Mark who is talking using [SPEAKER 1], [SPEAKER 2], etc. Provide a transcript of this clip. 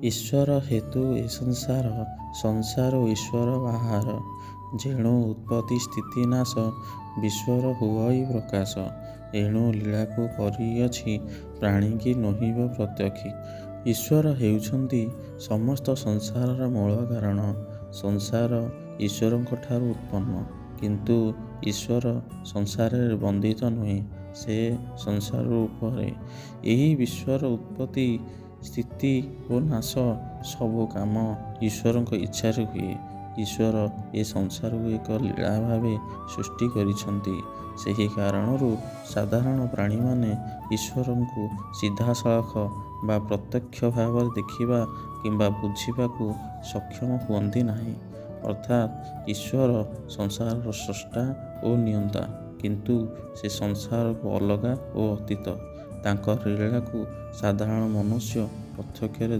[SPEAKER 1] ଈଶ୍ୱର ହେତୁ ଏ ସଂସାର, ସଂସାର ଈଶ୍ୱର ବାହାର। ଯେଣୁ ଉତ୍ପତ୍ତି ସ୍ଥିତି ନାଶ, ବିଶ୍ୱର ହୁଅଇ ପ୍ରକାଶ। ଏଣୁ ଲୀଳାକୁ କରିଅଛି, ପ୍ରାଣୀକି ନୋହିବ ପ୍ରତ୍ୟକ୍ଷୀ। ଈଶ୍ୱର ହେଉଛନ୍ତି ସମସ୍ତ ସଂସାରର ମୂଳ କାରଣ। ସଂସାର ଈଶ୍ୱରଙ୍କଠାରୁ ଉତ୍ପନ୍ନ, କିନ୍ତୁ ଈଶ୍ୱର ସଂସାରରେ ବନ୍ଦିତ ନୁହେଁ, ସେ ସଂସାର ଉପରେ। ଏହି ବିଶ୍ୱର ଉତ୍ପତ୍ତି, ସ୍ଥିତି ଓ ନାଶ ସବୁ କାମ ଈଶ୍ୱରଙ୍କ ଇଚ୍ଛାରେ ହୁଏ। ଈଶ୍ୱର ଏ ସଂସାରକୁ ଏକ ଲୀଳା ଭାବେ ସୃଷ୍ଟି କରିଛନ୍ତି। ସେହି କାରଣରୁ ସାଧାରଣ ପ୍ରାଣୀମାନେ ଈଶ୍ୱରଙ୍କୁ ସିଧାସଳଖ ବା ପ୍ରତ୍ୟକ୍ଷ ଭାବରେ ଦେଖିବା କିମ୍ବା ବୁଝିବାକୁ ସକ୍ଷମ ହୁଅନ୍ତି ନାହିଁ। ଅର୍ଥାତ୍ ଈଶ୍ୱର ସଂସାରର ସ୍ରଷ୍ଟା ଓ ନିୟନ୍ତା, କିନ୍ତୁ ସେ ସଂସାରରୁ ଅଲଗା ଓ ଅତୀତ। ତାଙ୍କ ଲୀଳାକୁ ସାଧାରଣ ମନୁଷ୍ୟ ପ୍ରତ୍ୟକ୍ଷରେ